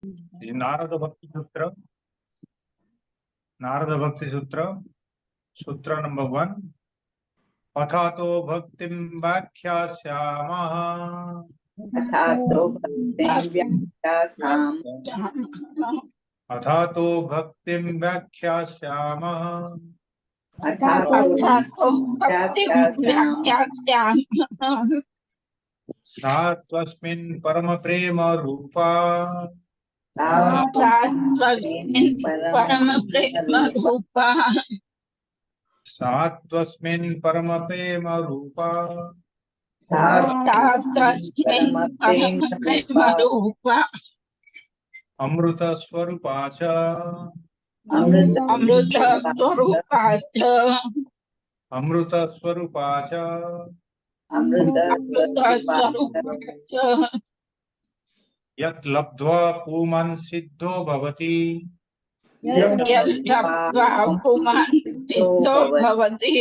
Narada Bhakti Sutra. Narada Bhakti Sutra. Sutra number 1. Athato bhaktim vakhyasyaamaha. अथातो भक्तिं व्याख्यासाम् Athato bhaktim vakhyasyaamaha. अथातो व्याख्यासाम् Sa tvasmin parama prema rupa. सात्वस्मिन् परमप्रेमरूपा Sa tvasmin parama prema rupa. सात्वस्मिन् परमप्रेमरूपा Amruta swarupacha. अमृतस्वरूपा च Amruta swarupacha. अमृतस्वरूपा च Yat labdva puman siddho bhavati. यल्लब्ध्वा पुमान् सिद्धो भवति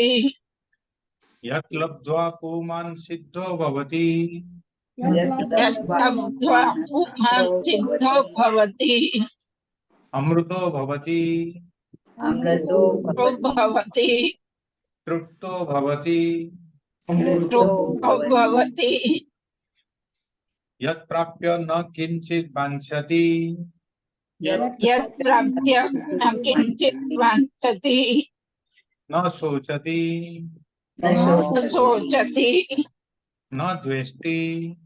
Yat labdva puman siddho bhavati. यल्लब्ध्वा पुमान् सिद्धो भवति Amruto bhavati. अमृतो भवति Trupto bhavati. तृप्तो भवति Yat prapya na kinchit vanchati. यत् प्राप्य न किञ्चित् वाञ्छति Na sochati. न शोचति Na dvesti.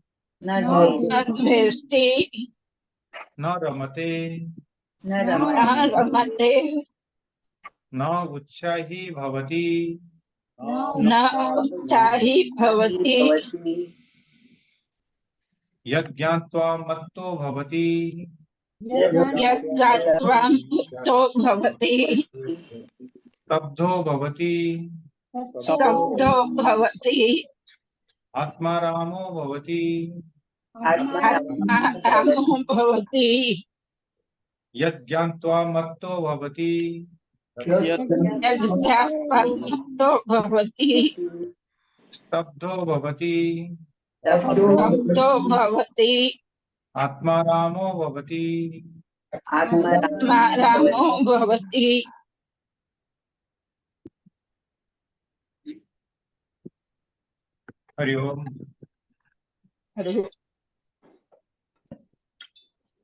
न द्वेष्टि Na ramate. न रमते Na utsahi bhavati. न उत्साही भवति Yat jnatva matto bhavati. यत् ज्ञात्वा मुक्तो भवति Tabdho bhavati. स्तब्धो भवति Atmaramo bhavati. आत्मारामो भवति Yad jnatva matto bhavati. यत् ज्ञात्वा मुक्तो भवति Stabdho bhavati. स्तब्धो भवति Atmaramo bhavati. आत्मारामो भवति Hari Om.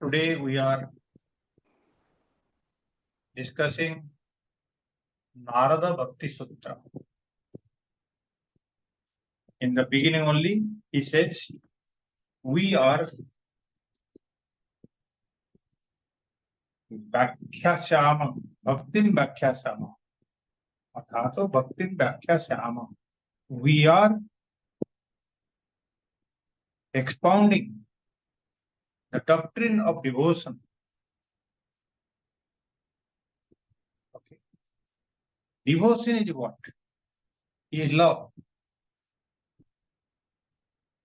Today we are discussing Narada Bhakti Sutra. In the beginning only, he says, we are Bhakhyasama, Bhaktin Bhakhyasama. Athato Bhaktin Bhakhyasama. We are expounding the doctrine of devotion. Okay. Devotion is what? Is love.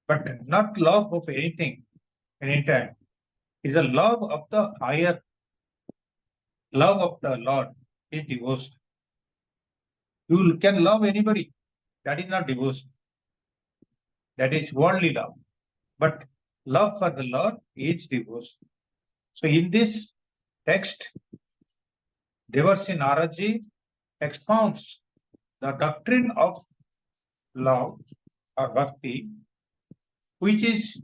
But not love of anything, anytime. Is the love of the higher, love of the Lord is devotion. You can love anybody. That is not devotion. That is worldly love. But love for the Lord is devotion. So in this text, Devarsi Naraji expounds the doctrine of love or bhakti, which is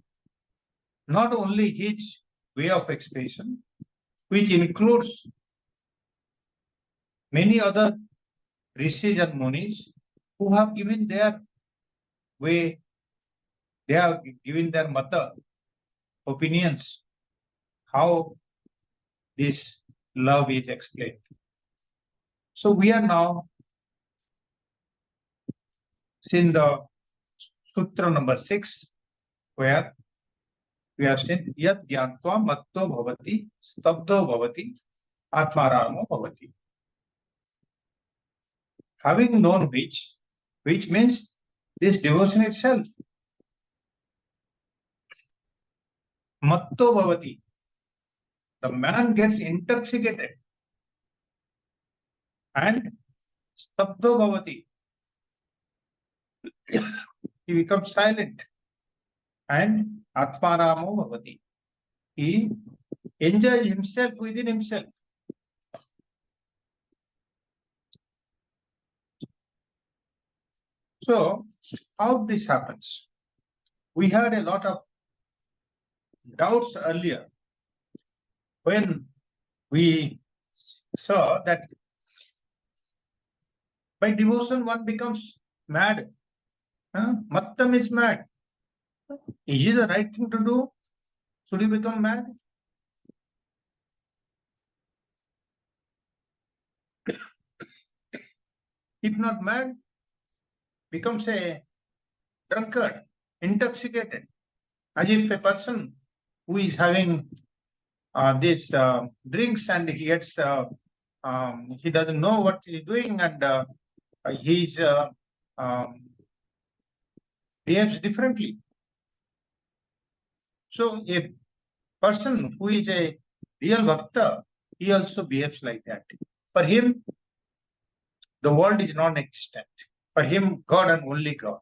not only his way of expression, which includes many other rishis and munis who have given their way, they have given their mata opinions, how this love is explained. So we are now in the sutra number 6, where we have seen yat gyantva matto bhavati, stabdo bhavati, atmaramo bhavati. Having known which means this devotion itself. Matto bhavati. The man gets intoxicated. And stabdo bhavati. He becomes silent. And atmaramo bhavati. He enjoys himself within himself. So, how this happens? We had a lot of doubts earlier when we saw that by devotion one becomes mad. Mattam is mad. Is it the right thing to do? Should you become mad? If not mad, becomes a drunkard, intoxicated, as if a person who is having these drinks and he doesn't know what he's doing and he's behaves differently. So a person who is a real bhakta, he also behaves like that. For him, the world is non-existent. For him, God and only God.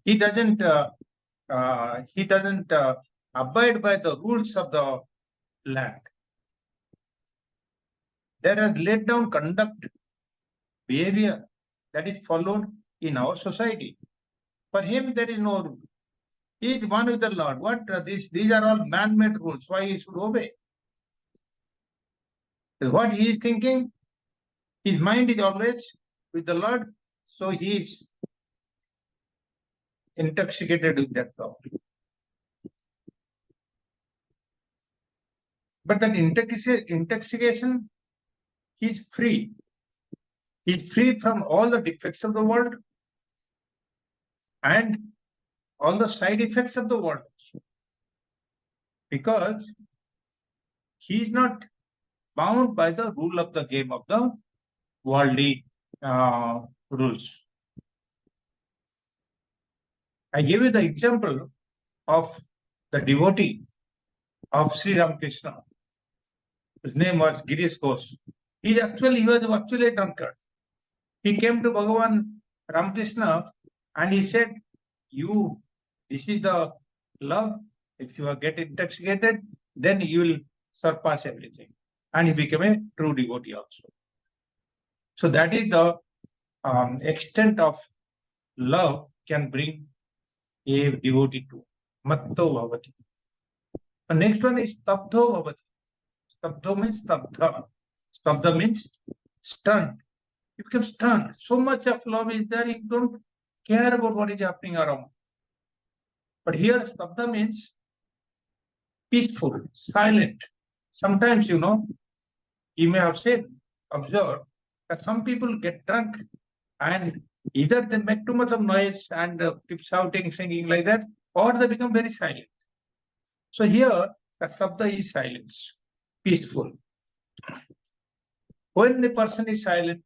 He doesn't abide by the rules of the land. There are laid down conduct, behavior that is followed in our society. For him, there is no rule. He is one with the Lord. These are all man-made rules. Why he should obey? What he is thinking, his mind is always with the Lord, so he is intoxicated with that thought. But that intoxication, he is free. He is free from all the defects of the world and all the side effects of the world. Because he is not bound by the rule of the game of the worldly rules. I give you the example of the devotee of Sri Ramakrishna. His name was Girish Ghosh. He was actually a drunkard. He came to Bhagavan Ramakrishna and he said, this is the love. If you get intoxicated, then you will surpass everything. And he became a true devotee also. So that is the extent of love can bring a devotee to Matto Bhavati. The next one is Stabdho Bhavati. Stabdho means Stabdha. Stabdha means stunned. You become stunned. So much of love is there, you don't care about what is happening around. But here Stabdha means peaceful, silent. Sometimes, you may have observed that some people get drunk and either they make too much of noise and keep shouting, singing like that, or they become very silent. So here, the Sabda is silence, peaceful. When the person is silent,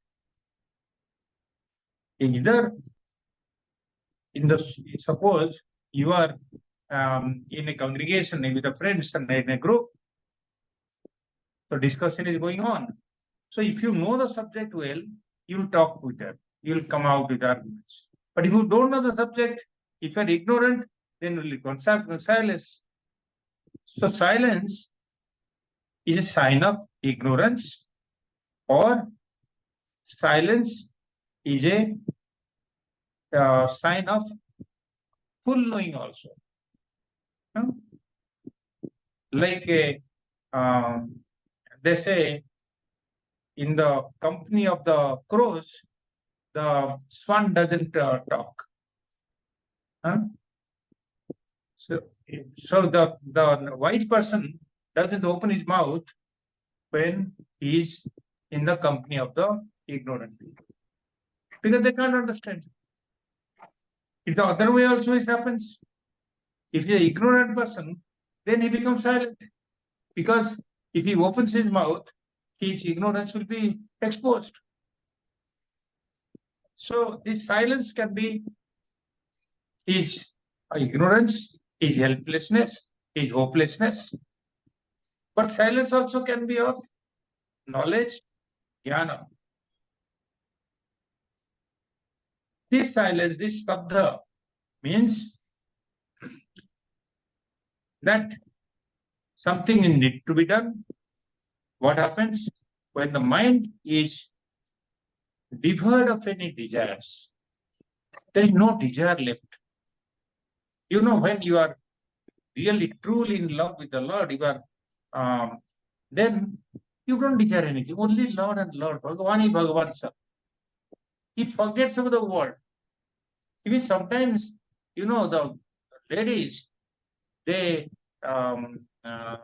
either suppose you are in a congregation with the friends and in a group, so discussion is going on. So if you know the subject well, you'll talk with them. You'll come out with arguments. But if you don't know the subject, if you're ignorant, then you'll become silence. So silence is a sign of ignorance, or silence is a sign of full knowing also. Like they say, in the company of the crows, the swan doesn't talk. So the wise person doesn't open his mouth when he is in the company of the ignorant people, because they can't understand. If the other way also it happens, if he is an ignorant person, then he becomes silent, because if he opens his mouth, his ignorance will be exposed. So this silence can be his ignorance, his helplessness, his hopelessness. But silence also can be of knowledge, jnana. This silence, this stabdha, means that something need to be done. What happens when the mind is devoid of any desires? There is no desire left. You know, when you are really truly in love with the Lord, you are then you don't desire anything. Only Lord and Lord. Bhagavani Bhagavan Sir. He forgets about the world. Even sometimes, you know, the ladies, they um, uh,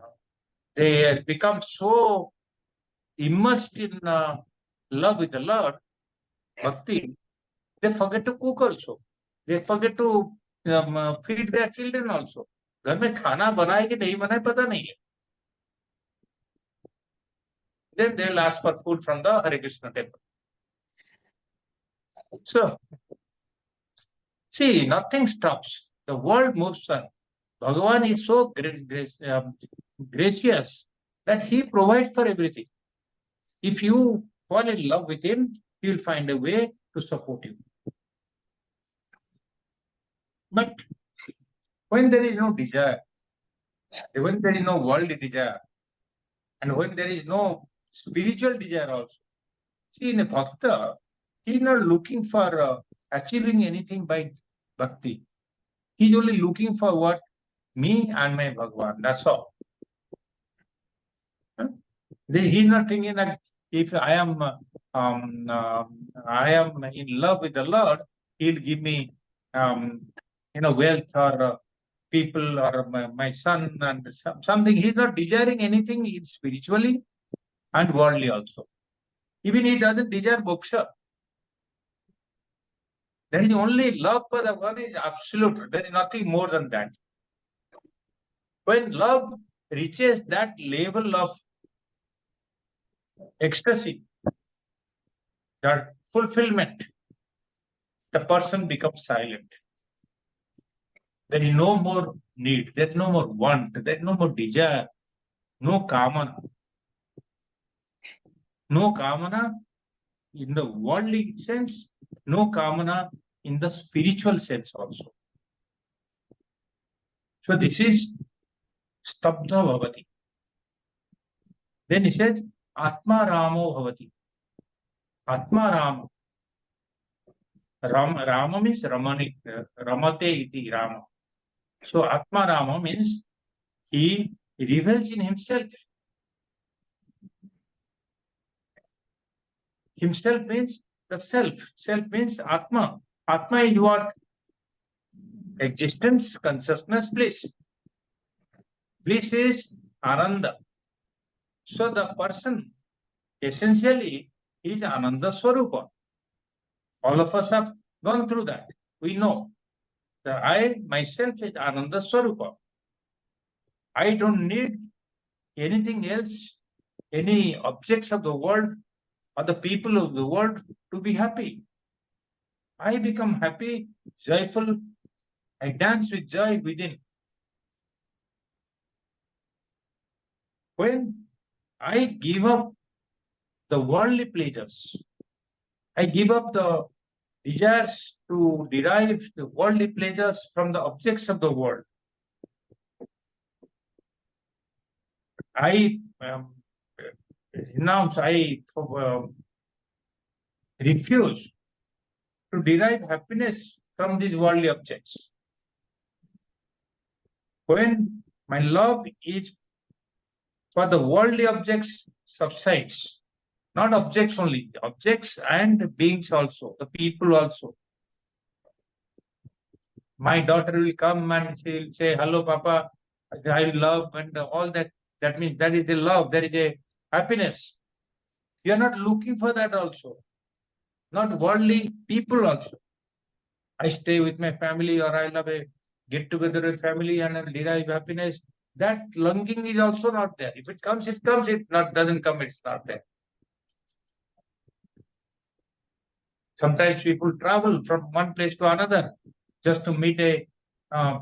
they become so immersed in love with the Lord, bhakti, they forget to cook also. They forget to feed their children also. घर में खाना बनाए कि नहीं बनाए पता नहीं है. Then they'll ask for food from the Hare Krishna temple. So, see, nothing stops. The world moves on. Bhagavan is so gracious that he provides for everything. If you fall in love with him, he will find a way to support you. But when there is no desire, when there is no worldly desire, and when there is no spiritual desire also, see, in a bhakta, he is not looking for achieving anything by bhakti. He is only looking for what? Me and my Bhagavan. That's all. He is not thinking that if I am in love with the Lord, He'll give me wealth or people or my son and something. He's not desiring anything spiritually and worldly also. Even he doesn't desire moksha. There is only love for the one is absolute. There is nothing more than that. When love reaches that level of ecstasy, that fulfillment, the person becomes silent. There is no more need, there is no more want, there is no more desire, no kamana. No kamana in the worldly sense, no kamana in the spiritual sense also. So this is stabdha bhavati. Then he says, Atma Ramo bhavati. Atma Rama. Rama means Ramate iti Rama. So Atma Rama means he revels in himself. Himself means the self. Self means Atma. Atma is what? Existence, consciousness, bliss. Bliss is Ananda. So the person essentially is Ananda Swarupa. All of us have gone through that. We know that I myself is Ananda Swarupa. I don't need anything else, any objects of the world or the people of the world to be happy. I become happy, joyful. I dance with joy within. When I give up the worldly pleasures, I give up the desires to derive the worldly pleasures from the objects of the world. I renounce, I refuse to derive happiness from these worldly objects. When my love is for the worldly objects subsides, not objects only, objects and beings also, the people also. My daughter will come and she will say, hello, Papa, I love, and all that. That means that is a love, there is a happiness. You are not looking for that also. Not worldly people also. I stay with my family or I'll have a get together with family and I'll derive happiness. That longing is also not there. If it comes, it comes. If not doesn't come, it's not there. Sometimes people travel from one place to another just to meet a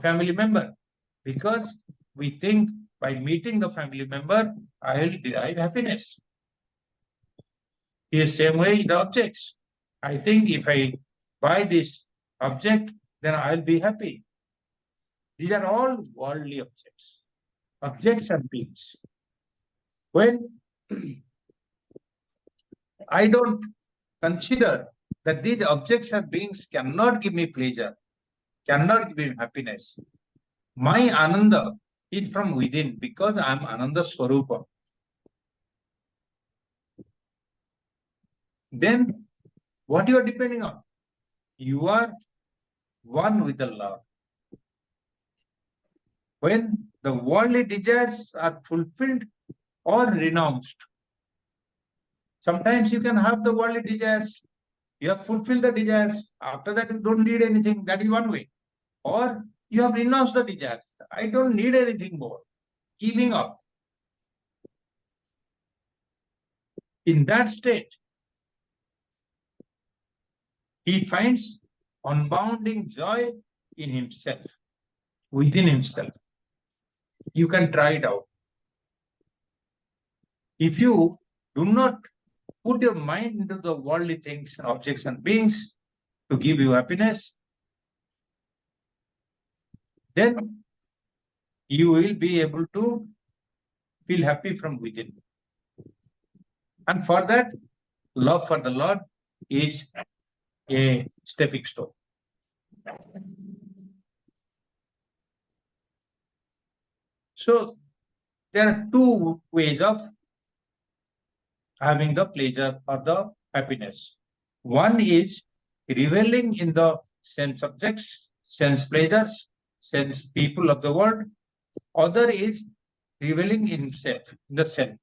family member because we think by meeting the family member, I will derive happiness. In the same way, the objects. I think if I buy this object, then I'll be happy. These are all worldly objects. objects and beings. When I don't consider that these objects and beings cannot give me pleasure, cannot give me happiness, my Ananda is from within because I am Ananda Swarupa. Then what you are depending on? You are one with the Lord. When the worldly desires are fulfilled or renounced, sometimes you can have the worldly desires, you have fulfilled the desires, after that you don't need anything, that is one way. Or you have renounced the desires, I don't need anything more, giving up. In that state, he finds unbounding joy in himself, within himself. You can try it out. If you do not put your mind into the worldly things, objects and beings to give you happiness, then you will be able to feel happy from within. And for that, love for the Lord is a stepping stone. So there are two ways of having the pleasure or the happiness. One is reveling in the sense objects, sense pleasures, sense people of the world. Other is reveling in himself, in the self.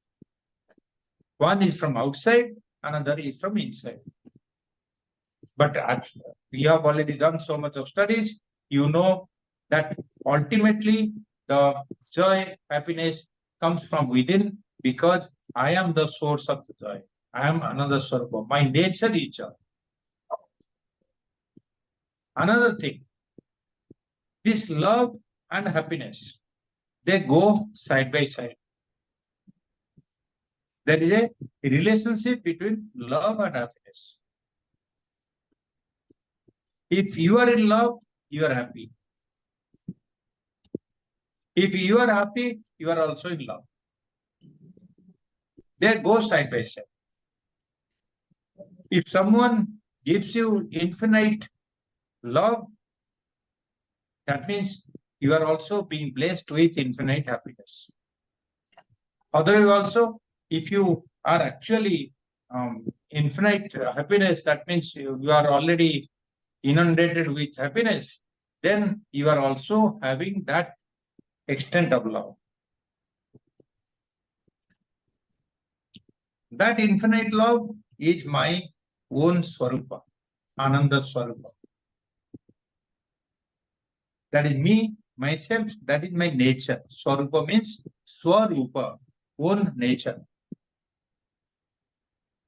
One is from outside, another is from inside. But we have already done so much of studies, you know that ultimately the joy, happiness comes from within because I am the source of the joy. I am another Swarupa. My nature is joy. Another thing, this love and happiness, they go side by side. There is a relationship between love and happiness. If you are in love, you are happy. If you are happy, you are also in love. They go side by side. If someone gives you infinite love, that means you are also being blessed with infinite happiness. Otherwise, also, if you are actually infinite happiness, that means you are already inundated with happiness, then you are also having that extent of love. That infinite love is my own Swarupa, Ananda Swarupa. That is me, myself, that is my nature. Swarupa means Swarupa, own nature.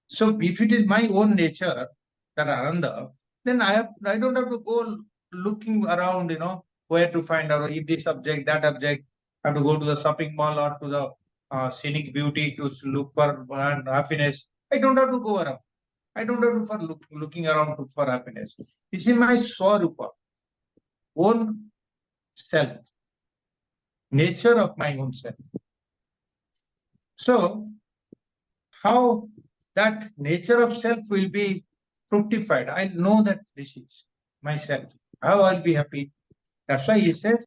So if it is my own nature, that Ananda, then I don't have to go looking around, where to find out if this object, that object. I have to go to the shopping mall or to the scenic beauty to look for happiness. I don't have to go around. I don't have to for looking around for happiness. This is my Swarupa, own self, nature of my own self. So, how that nature of self will be fructified? I know that this is myself. How I'll be happy? That's why he says,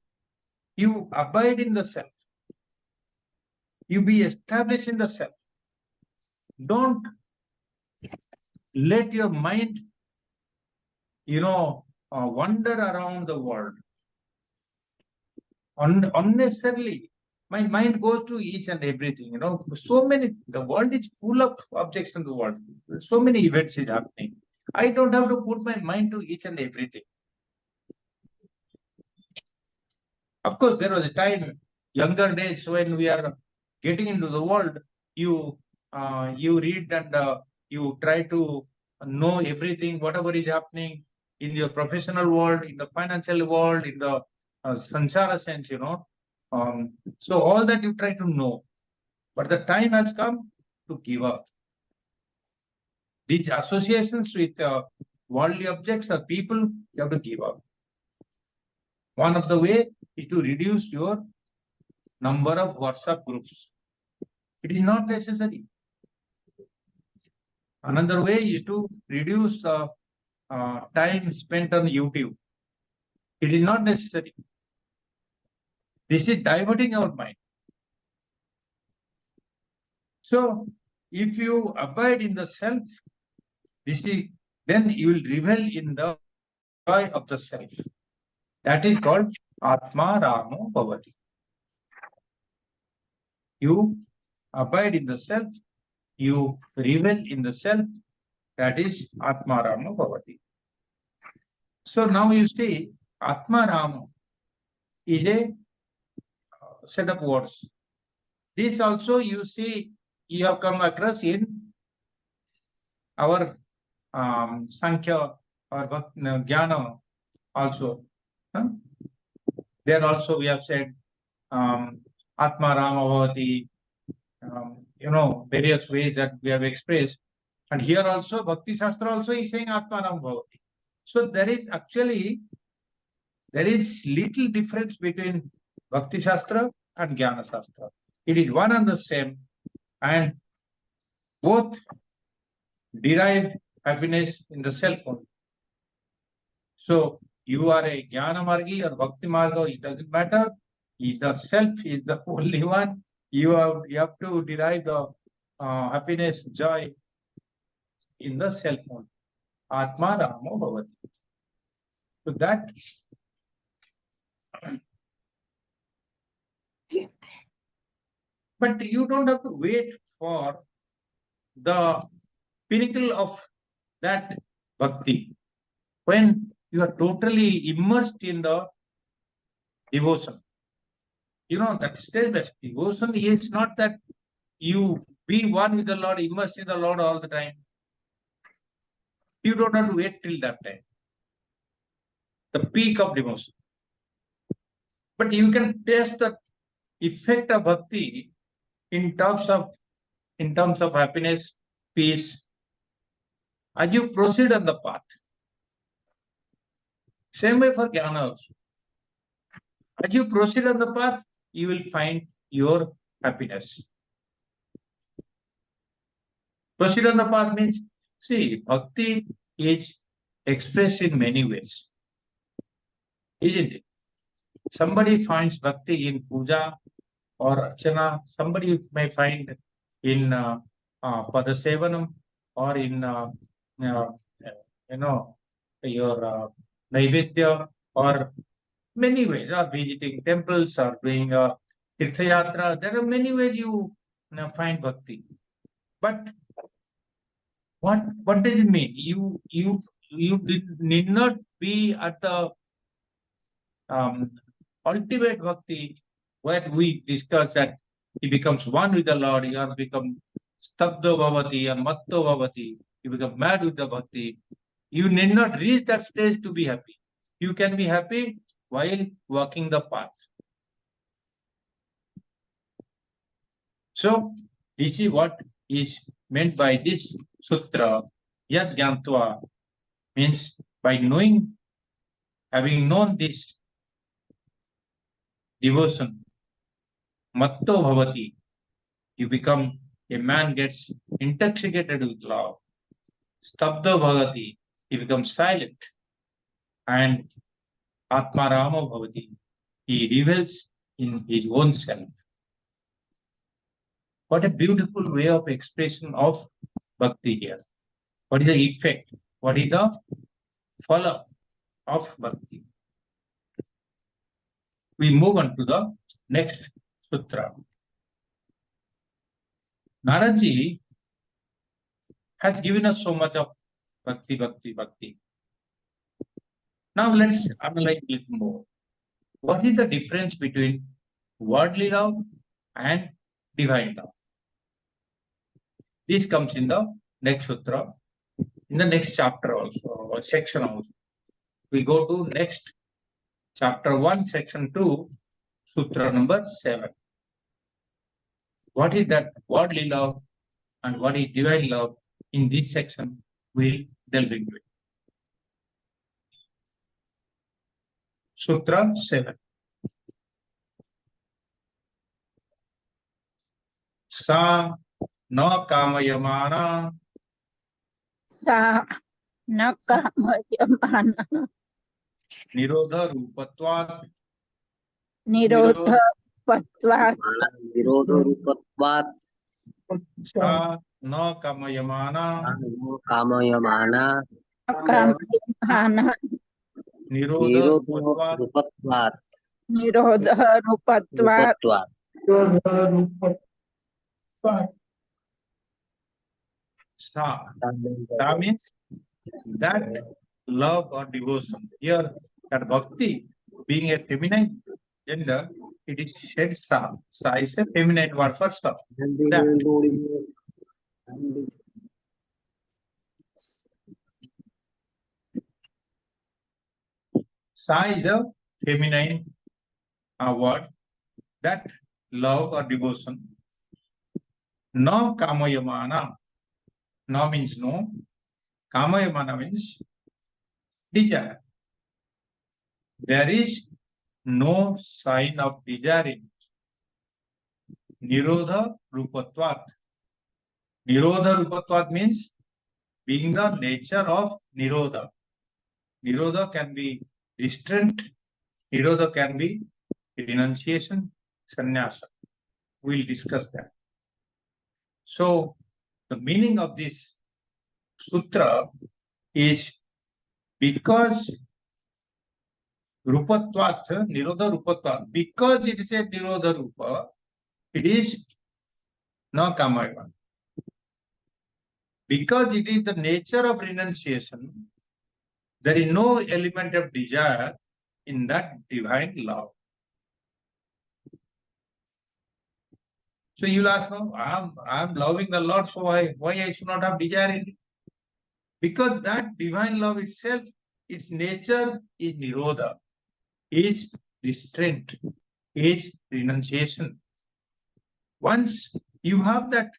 you abide in the self. You be established in the self. Don't let your mind, wander around the world. Unnecessarily, my mind goes to each and everything. So many, the world is full of objects in the world. So many events is happening. I don't have to put my mind to each and everything. Of course, there was a time, younger days, when we are getting into the world, you read and you try to know everything, whatever is happening in your professional world, in the financial world, in the sansara sense, so all that you try to know. But the time has come to give up. These associations with worldly objects or people, you have to give up. One of the way is to reduce your number of WhatsApp groups. It is not necessary. Another way is to reduce the time spent on YouTube. It is not necessary. This is diverting our mind. So, if you abide in the self, then you will revel in the joy of the self. That is called Atma Ramo Bhavati. You abide in the self, you revel in the self, that is Atma Ramo Bhavati. So now you see, Atma Ramo is a set of words. This also you see, you have come across in our Sankhya or Jnana also. Huh? There also we have said Atma Rama Bhavati, various ways that we have expressed. And here also, Bhakti Shastra also is saying Atma Rama Bhavati. So there is little difference between Bhakti Shastra and Jnana Shastra. It is one and the same, and both derive happiness in the self only. So you are a Jnana Margi or Bhakti Marga, it doesn't matter. The self is the only one. You have to derive the happiness, joy in the self only. Atma Ramo Bhavati. So that but you don't have to wait for the pinnacle of that bhakti. When you are totally immersed in the devotion, that stage-based devotion is not that you be one with the Lord, immersed in the Lord all the time. You don't have to wait till that time. The peak of devotion. But you can taste the effect of bhakti in terms of happiness, peace, as you proceed on the path. Same way for jnana also. As you proceed on the path, you will find your happiness. Proceed on the path means, see, bhakti is expressed in many ways. Isn't it? Somebody finds bhakti in puja or archana. Somebody may find in padasevanam or in your naivedya, or many ways, or visiting temples or doing a tirtha yatra. There are many ways you find bhakti. But what does it mean? You need not be at the ultimate bhakti, where we discuss that he becomes one with the Lord, he has become stabdo bhavati and matto bhavati, you become mad with the bhakti. You need not reach that stage to be happy. You can be happy while walking the path. So, this is what is meant by this sutra. Yad Gyantva means by knowing, having known this devotion, matto bhavati, you become a man gets intoxicated with love. Stabda bhavati, he becomes silent. And Atma Rama bhavati, he revels in his own self. What a beautiful way of expression of bhakti here. What is the effect? What is the follow of bhakti? We move on to the next sutra. Naraji has given us so much of bhakti, bhakti, bhakti. Now let's analyze a little more. What is the difference between worldly love and divine love? This comes in the next sutra, in the next chapter also, or section also. We go to next chapter 1, section 2, sutra number 7. What is that worldly love and what is divine love? In this section, we'll delve into it. Sutra 7. Sa na kamayamana सा न कामयमाना nirodha rupatvat निरोधपत्वात् विरोधरूपत्वात् sa na kamayamana कामयमाना न कामयमाना nirodha rupatvat विरोधरूपत्वात् निरोधरूपत्वात् sa. Sa means that love or devotion. Here, that bhakti being a feminine gender, it is said sa. Sa is a feminine word for stuff. That sa is a feminine word. That love or devotion. No kamayamana. No means no. Kamayamana means desire. There is no sign of desire in it. Nirodha rupatvat. Nirodha rupatvat means being the nature of nirodha. Nirodha can be restraint. Nirodha can be renunciation, sannyasa. We'll discuss that. So, the meaning of this sutra is because rupatvat, nirodha rupatvat, because it is a nirodha rupa, it is na kamaya. Because it is the nature of renunciation, there is no element of desire in that divine love. So you'll ask, no, I'm loving the Lord, so why I should not have desire in it? Because that divine love itself, its nature is nirodha, is restraint, is renunciation. Once you have that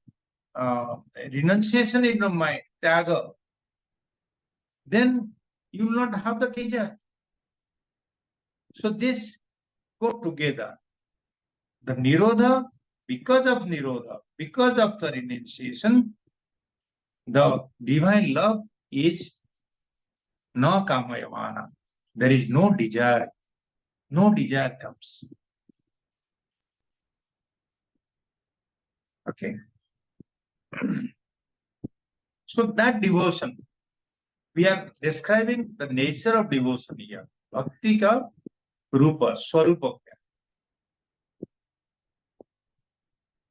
renunciation in your mind, tyaga, then you will not have the desire. So this go together. The nirodha, because of the renunciation, the divine love is na kamayamana. There is no desire. No desire comes. Okay. So that devotion, we are describing the nature of devotion here. Bhakti ka rupa, swarupa.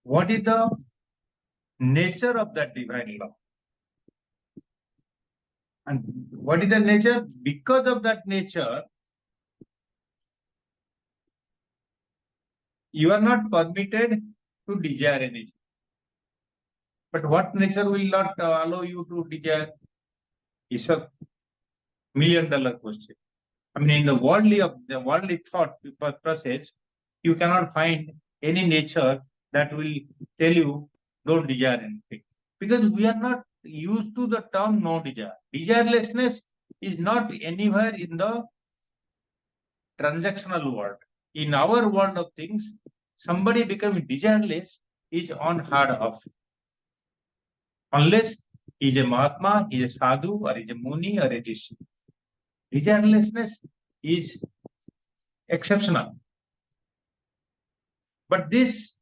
What is the nature of that divine love? And what is the nature? Because of that nature, you are not permitted to desire anything. But what nature will not allow you to desire? Is a $1,000,000 question. I mean, in the worldly thought process, you cannot find any nature that will tell you don't desire anything. Because we are not used to the term no desire. Desirelessness is not anywhere in the transactional world. In our world of things, somebody becoming desireless is unheard of. Unless he is a Mahatma, he is a Sadhu, or he is a Muni, or a Rishi. Desirelessness is exceptional. But this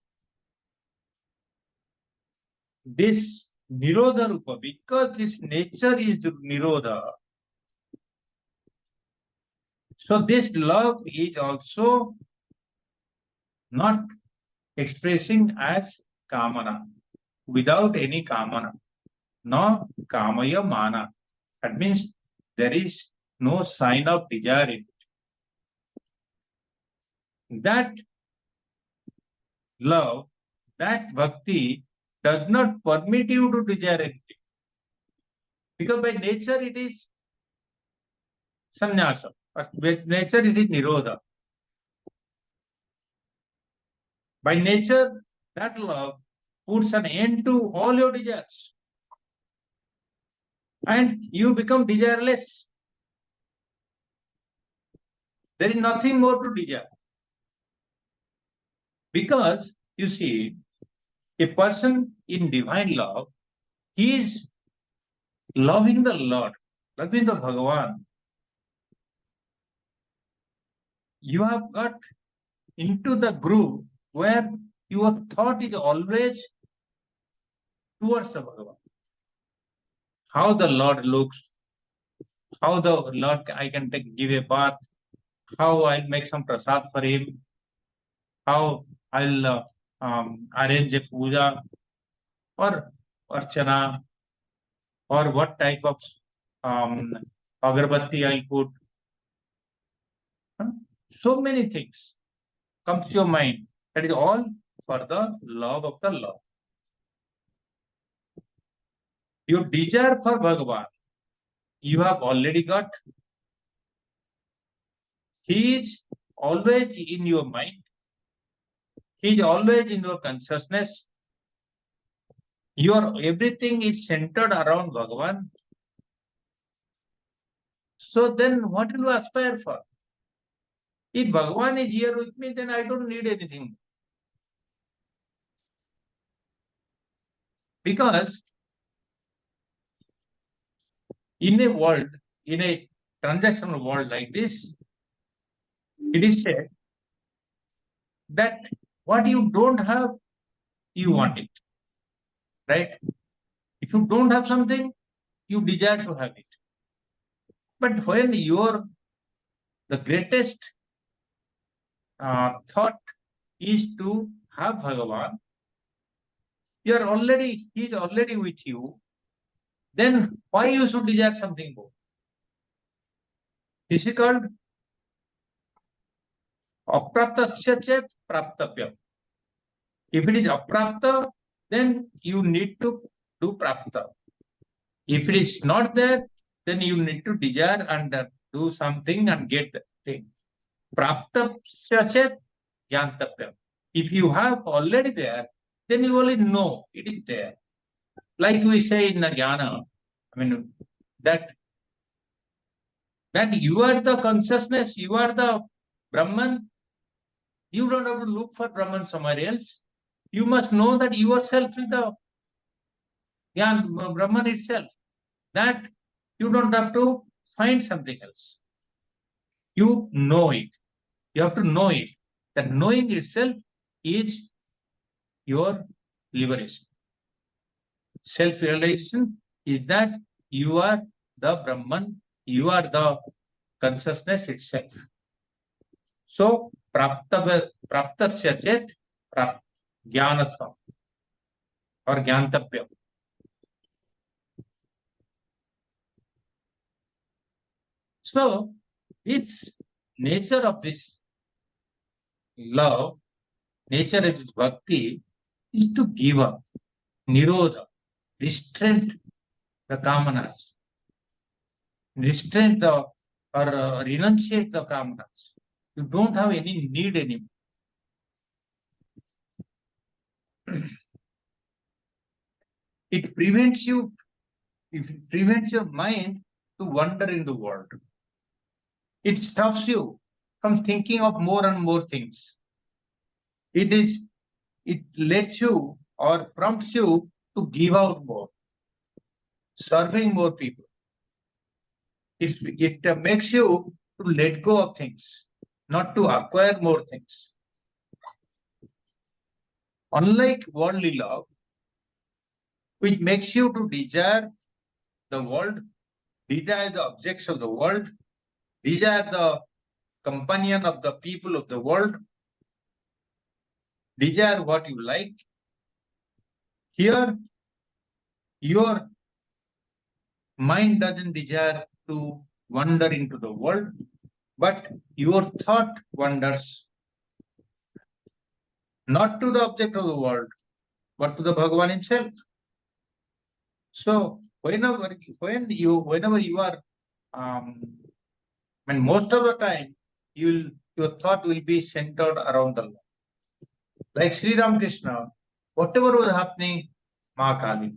nirodha rupa, because its nature is nirodha, so this love is also not expressing as kamana, without any kamana, no kamaya mana. That means there is no sign of desire in it. That love, that bhakti does not permit you to desire anything. Because by nature it is sannyasa. By nature it is nirodha. By nature, that love puts an end to all your desires. And you become desireless. There is nothing more to desire. Because, you see, A person in divine love, he is loving the Lord, loving the Bhagavan. You have got into the groove where your thought is always towards the Bhagavan. How the Lord looks, how the Lord I can give a bath, how I'll make some prasad for him, how I'll arrange a puja or archana, or what type of agarbatti I'll put. So many things comes to your mind. That is all for the love of the Lord. Your desire for Bhagavan, you have already got. He is always in your mind. He is always in your consciousness. Your everything is centered around Bhagavan. So then what will you aspire for? If Bhagavan is here with me, then I don't need anything. Because in a world, in a transactional world like this, it is said that what you don't have, you want it. Right? If you don't have something, you desire to have it. But when the greatest thought is to have Bhagavan, he is already with you, then why you should desire something more? This is called apraptasya chet praptapyam. If it is aprapta, then you need to do prapta. If it is not there, then you need to desire and do something and get the thing. Praptasya chet yantapyam. If you have already there, then you only know it is there. Like we say in the jnana, that you are the consciousness, you are the Brahman. You don't have to look for Brahman somewhere else. You must know that yourself is the Brahman itself. That you don't have to find something else. You know it. You have to know it. That knowing itself is your liberation. Self-realization is that you are the Brahman, you are the consciousness itself. So, praptasya chet jnanatham or jnantapyam. So, this nature of this love, nature of this bhakti is to give up, nirodha, restrain the kamanas, restrain or renunciate the kamanas. You don't have any need anymore. It prevents your mind to wander in the world. It stops you from thinking of more and more things. It lets you or prompts you to give out more, serving more people. It makes you to let go of things, not to acquire more things. Unlike worldly love, which makes you to desire the world, desire the objects of the world, desire the companion of the people of the world, desire what you like. Here, your mind doesn't desire to wander into the world, but your thought wanders not to the object of the world, but to the Bhagavan himself. So whenever you are, most of the time, your thought will be centered around the Lord. Like Sri Ramakrishna, whatever was happening, Ma Kali.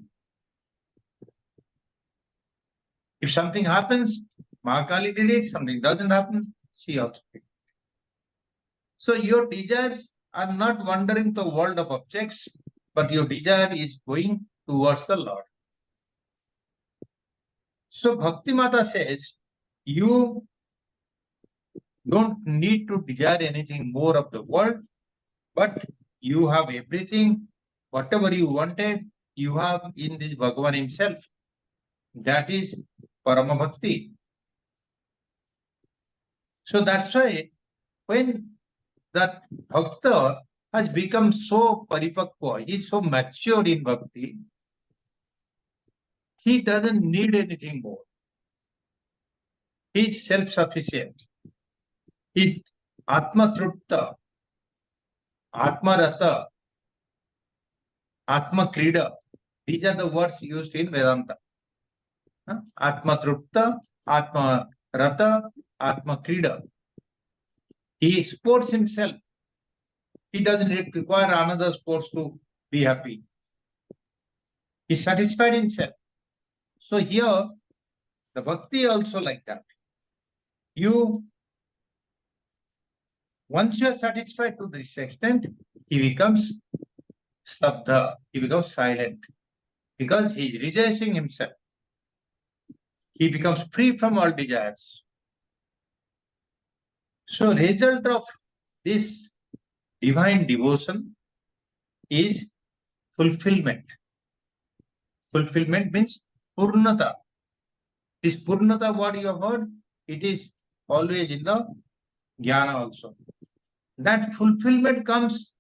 If something happens, Ma Kali did it. Something doesn't happen, she also did. So your desires are not wandering the world of objects, but your desire is going towards the Lord. So Bhakti Mata says, you don't need to desire anything more of the world, but you have everything, whatever you wanted, you have in this Bhagavan himself. That is Parama Bhakti. So that's why when that Bhakta has become so paripakva, he is so matured in Bhakti, he doesn't need anything more. He is self-sufficient. He is Atma Trupta, Atma Rata, Atma Krida. These are the words used in Vedanta. Atma Trupta, Atma Rata, Atma Krida. He exports himself. He doesn't require another sports to be happy. He satisfied himself. So here, the bhakti also like that. Once you are satisfied to this extent, he becomes stabdha, he becomes silent, because he is rejoicing himself. He becomes free from all desires. So result of this divine devotion is fulfillment. Fulfillment means purnata. This purnata, what you have heard, it is always in the jnana also. That fulfillment comes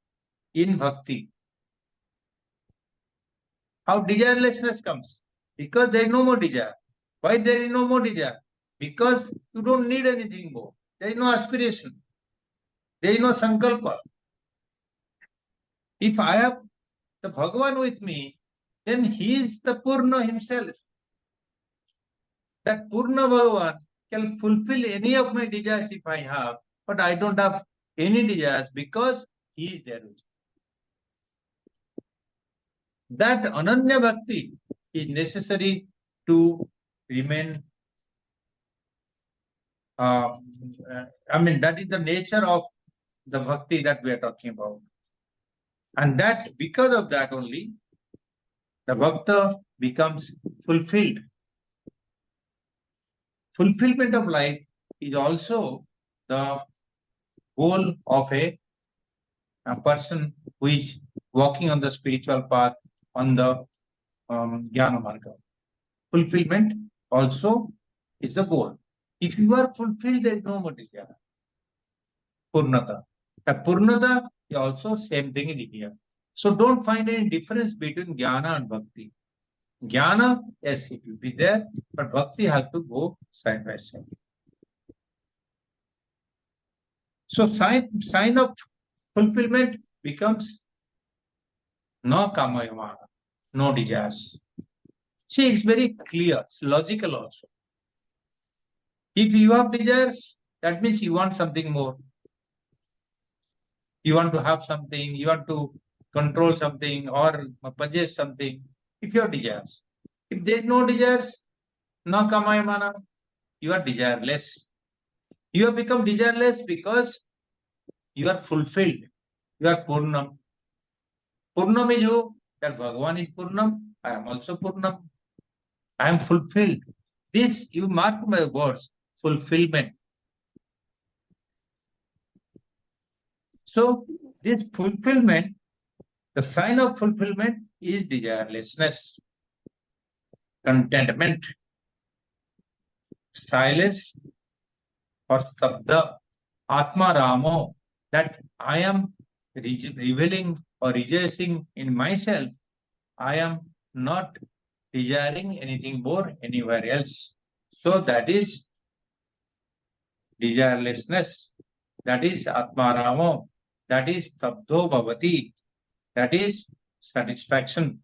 in bhakti. How desirelessness comes? Because there is no more desire. Why there is no more desire? Because you don't need anything more. There is no aspiration. There is no sankalpa. If I have the Bhagavan with me, then he is the Purna himself. That Purna Bhagavan can fulfill any of my desires if I have, but I don't have any desires because he is there with me. That Ananya Bhakti is necessary to remain. That is the nature of the bhakti that we are talking about. And that because of that only, the bhakta becomes fulfilled. Fulfillment of life is also the goal of a person who is walking on the spiritual path, on the jnana marga. Fulfillment also is the goal. If you are fulfilled, there is no more desire. Purnata. The Purnata is also same thing in India. So don't find any difference between jnana and bhakti. Jnana, yes, it will be there, but bhakti has to go side by side. So sign of fulfillment becomes no kamayamana, no desires. See, it's very clear, it's logical also. If you have desires, that means you want something more. You want to have something, you want to control something or possess something. If you have desires. If there is no desires, no kamayamana, you are desireless. You have become desireless because you are fulfilled. You are Purnam. Purnam is who? That Bhagavan is Purnam. I am also Purnam. I am fulfilled. This, you mark my words, fulfillment. So, this fulfillment, the sign of fulfillment is desirelessness, contentment, silence, or stabda, Atma Ramo, that I am revealing or rejoicing in myself. I am not desiring anything more anywhere else. So that is desirelessness. That is Atma Ramo. That is Tabdo Bhavati. That is satisfaction.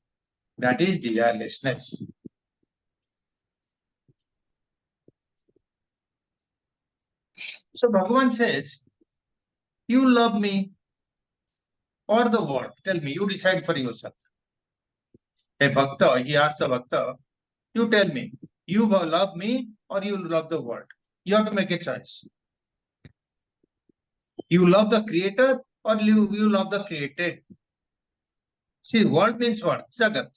That is desirelessness. So Bhagavan says, you love me or the world. Tell me, you decide for yourself. A bhakta, he asks the bhakta, you tell me, you love me or you love the world. You have to make a choice. You love the creator or you love the created. See, world means what? Jagat.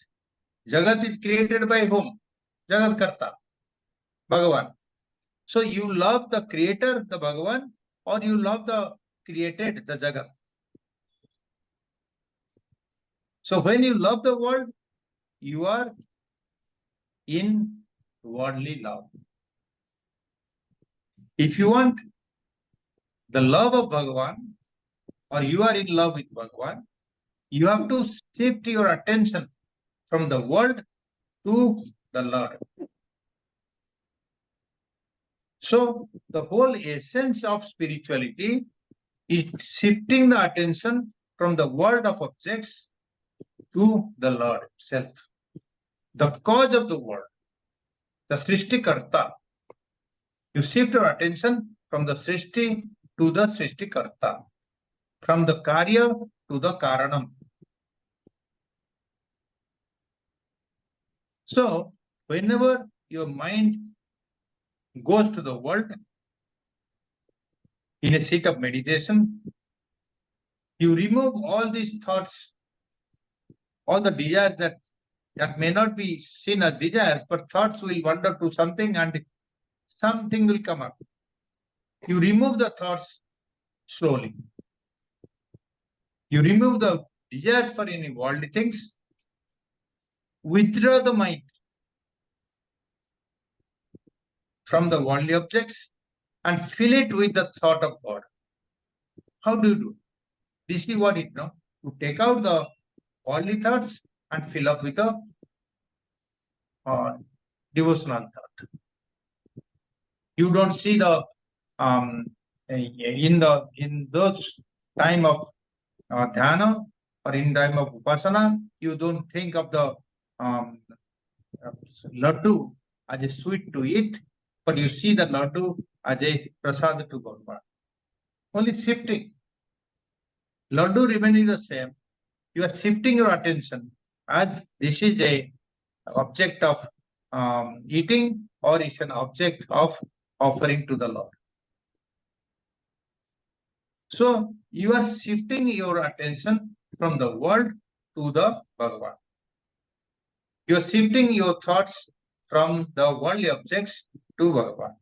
Jagat is created by whom? Jagat Karta, Bhagavan. So you love the creator, the Bhagavan, or you love the created, the Jagat. So when you love the world, you are in worldly love. If you want the love of Bhagavan, or you are in love with Bhagavan, you have to shift your attention from the world to the Lord. So the whole essence of spirituality is shifting the attention from the world of objects to the Lord Himself, the cause of the world, the Srishti Karta. You shift your attention from the Srishti to the Srishti Karta, from the Karya to the Karanam. So, whenever your mind goes to the world in a seat of meditation, you remove all these thoughts, all the desires that may not be seen as desires, but thoughts will wander to something and something will come up. You remove the thoughts slowly. You remove the desires for any worldly things, withdraw the mind from the worldly objects and fill it with the thought of God. How do you do? This is what it now. You take out the worldly thoughts and fill up with the devotional thought. You don't see the in those time of dhyana or in time of upasana, you don't think of the laddu as a sweet to eat, but you see the laddu as a prasad to Bhagavan. Only shifting. Laddu remaining the same. You are shifting your attention as this is a object of eating or is an object of offering to the Lord. So you are shifting your attention from the world to the Bhagavan. You are shifting your thoughts from the worldly objects to Bhagavan.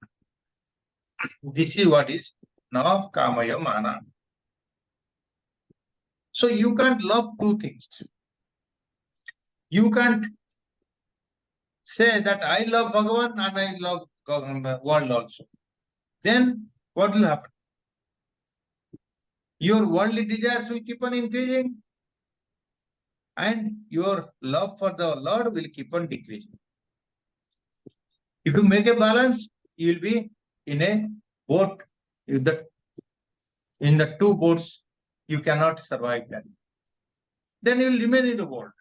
This is what is now Kamaya Mana. So you can't love two things. You can't say that I love Bhagavan and I love world also. Then what will happen? Your worldly desires will keep on increasing and your love for the Lord will keep on decreasing. If you make a balance, you will be in a boat. In the two boats, you cannot survive that. Then you will remain in the world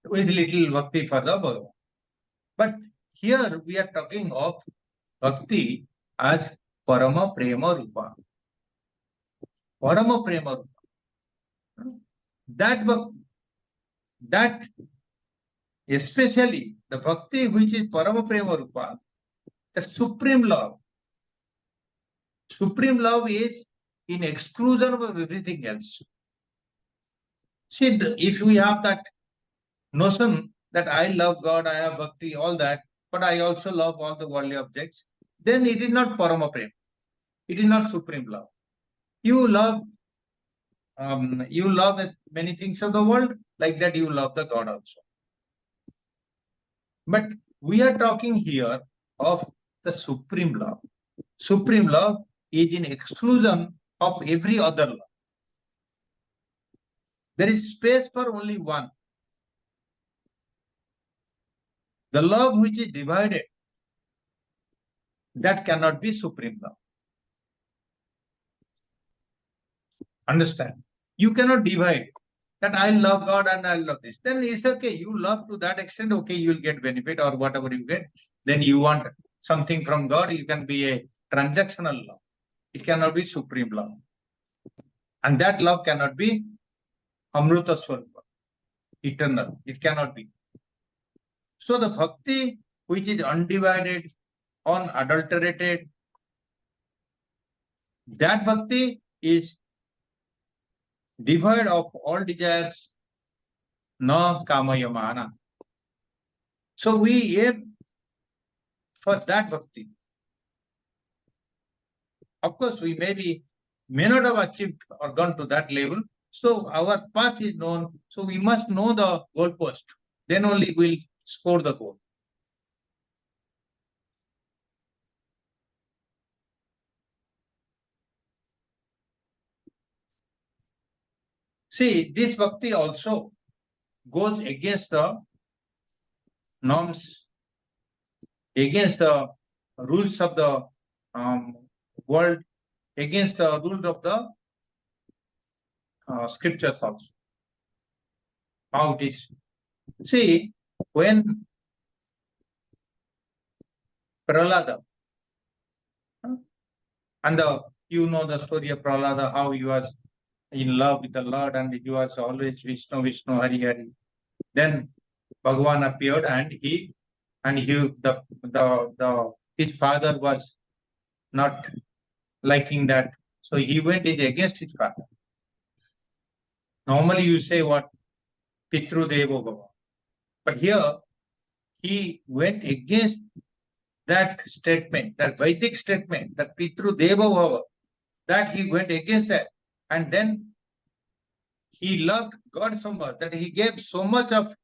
with little bhakti for the Bhagavan. But here we are talking of bhakti as Parama Prema Rupa. Parama Prema Rupa. That especially the bhakti which is Parama Prema Rupa, the supreme love. Supreme love is in exclusion of everything else. See, if we have that notion that I love God, I have bhakti, all that, but I also love all the worldly objects, then it is not Parama Prema. It is not supreme love. You love many things of the world, like that you love the God also. But we are talking here of the supreme love. Supreme love is in exclusion of every other love. There is space for only one. The love which is divided, that cannot be supreme love. Understand? You cannot divide that I love God and I love this. Then it's okay. You love to that extent, okay, you will get benefit or whatever you get. Then you want something from God, you can be a transactional love. It cannot be supreme love. And that love cannot be Amruta Swarupa, eternal. It cannot be. So the bhakti which is undivided, unadulterated, that bhakti is devoid of all desires, na kamayamana. So we aim for that bhakti. Of course, we may not have achieved or gone to that level. So our path is known. So we must know the goalpost. Then only we'll score the goal. See, this bhakti also goes against the norms, against the rules of the world, against the rules of the scriptures also. How it is. See, when Prahlada, and you know the story of Prahlada, how he was in love with the Lord and he was always Vishnu, Vishnu, Hari, Hari. Then Bhagavan appeared and his father was not liking that. So he went against his father. Normally you say what? Pitru Devo Bhava. But here he went against that statement, that Vedic statement, that Pitru Devo Bhava, that he went against that. And then he loved God so much that he gave so much of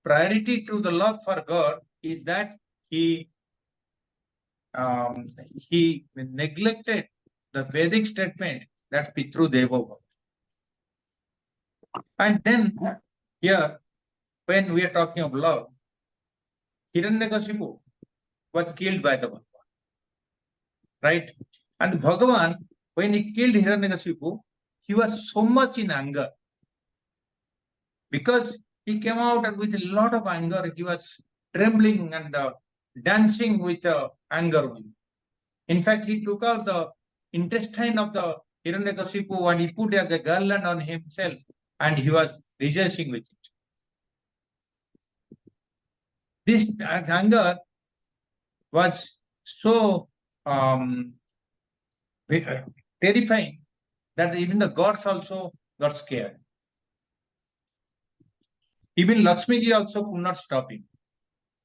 priority to the love for God is that he neglected the Vedic statement that Pitru Devo Bhava. And then here, when we are talking of love, Hiranyakashipu was killed by the Bhagavan. Right? And Bhagavan, when he killed Hiranyakashipu, he was so much in anger. Because he came out and with a lot of anger, he was trembling and dancing with anger. In fact, he took out the intestine of the Hiranyakashipu and he put as a garland on himself and he was rejoicing with it. This anger was so terrifying that even the gods also got scared. Even Lakshmi ji also could not stop him.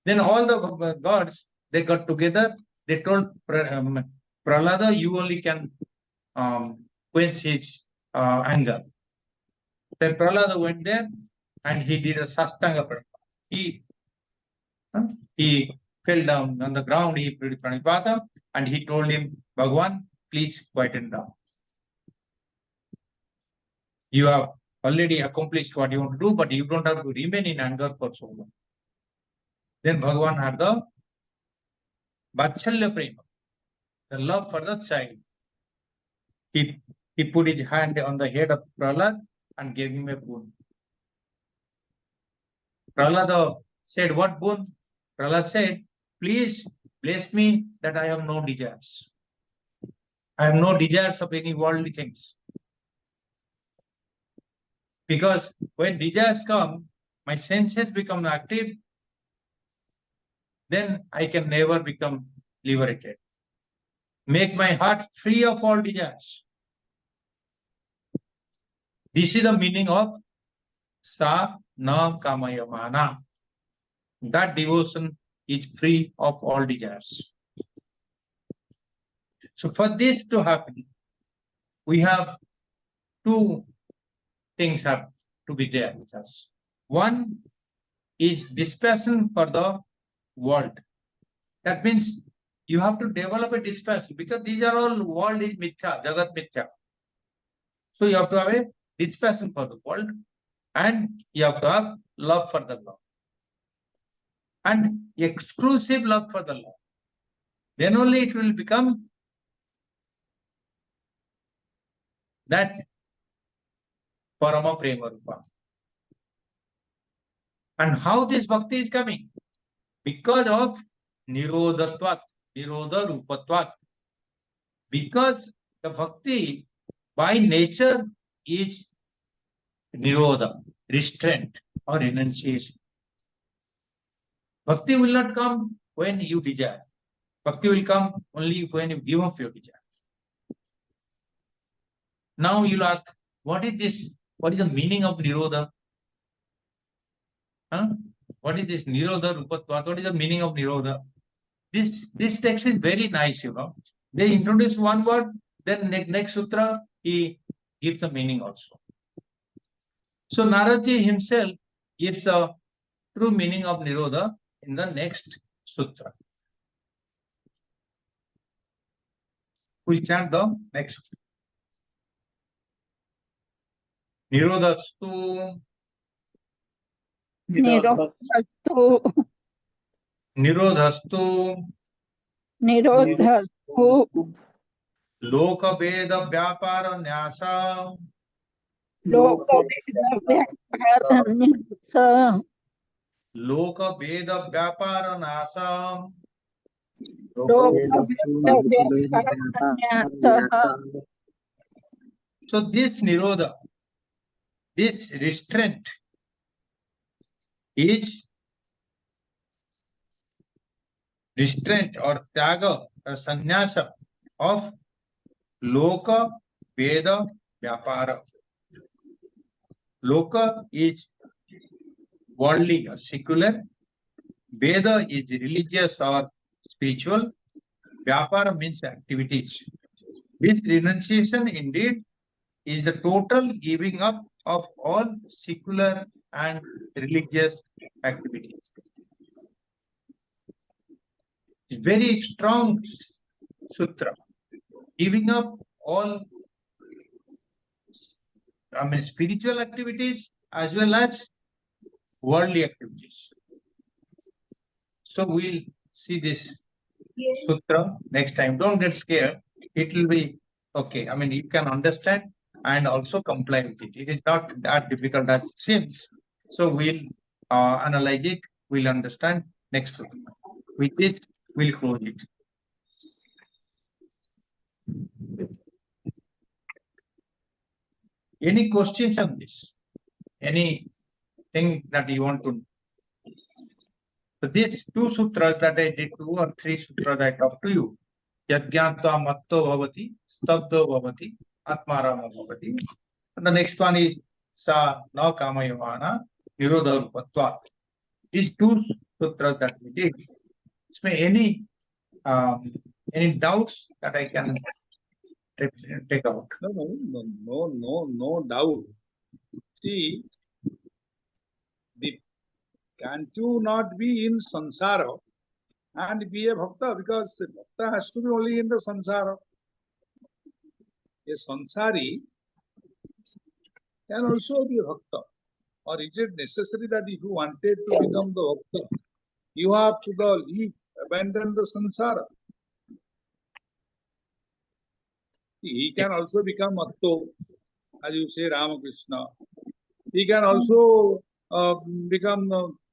Then all the gods, they got together. They told Prahlada, you only can quench his anger. Then Prahlada went there and he did a sastanga pranama. He fell down on the ground, he did pranipata, and he told him, Bhagavan, please quieten down. You have already accomplished what you want to do, but you don't have to remain in anger for so long. Then Bhagavan had the Vatsalya Prema, the love for the child. He put his hand on the head of Prahlad and gave him a boon. Prahlad said, what boon? Prahlad said, please bless me that I have no desires. I have no desires of any worldly things. Because when desires come, my senses become active, then I can never become liberated. Make my heart free of all desires. This is the meaning of Sa Na Kamayamana. That devotion is free of all desires. So for this to happen, we have two things have to be there with us. One is dispassion for the world. That means you have to develop a dispassion because these are all world is mithya, jagat mithya. So you have to have a dispassion for the world and you have to have love for the Lord. And exclusive love for the Lord. Then only it will become that Parama Prema Rupa. And how this bhakti is coming? Because of Nirodhatvat, Nirodha Rupatvat. Because the bhakti by nature is Nirodha, restraint or renunciation. Bhakti will not come when you desire. Bhakti will come only when you give up your desire. Now you'll ask, what is this? What is the meaning of Nirodha? Huh? What is this Nirodha Rupatvat? What is the meaning of Nirodha? This text is very nice, you know. They introduce one word, then next sutra, he gives the meaning also. So Naradji himself gives the true meaning of Nirodha in the next sutra. We'll chant the next sutra. Nirodhastu, Nirodhastu, Nirodhastu, Nirodhastu, Lokaveda Vyapara Nyasa, Lokaveda Vyaparanyasa, Lokaveda Vyapara Nasa. Lokaveda Vyaparanyasa. So this Nirodha, this restraint is restraint or tyaga, or sannyasa of Loka, Veda, Vyapara. Loka is worldly or secular. Veda is religious or spiritual. Vyapara means activities. This renunciation indeed is the total giving up of all secular and religious activities. It's very strong sutra. Giving up all spiritual activities as well as worldly activities. So we'll see this sutra next time. Don't get scared. It will be okay. I mean, you can understand and also comply with it. It is not that difficult as it seems. So we'll analyze it. We'll understand next sutra. With this, we'll close it. Any questions on this? Anything that you want to know? So these two sutras that I did, 2 or 3 sutras I talked to you. Yadgyantva matto bhavati, stabdo bhavati, atmarama bhavati. And the next one is sa na kamayamana, nirodha rupatvat. These 2 sutras that we did. Is there any doubts that I can take out? No doubt. See, can't you not be in samsara and be a bhakta? Because bhakta has to be only in the samsara. A sansari can also be a bhakta. Or is it necessary that if you wanted to become the bhakta, you have to abandon the samsara? He can also become Atto, as you say, Ramakrishna. He can also become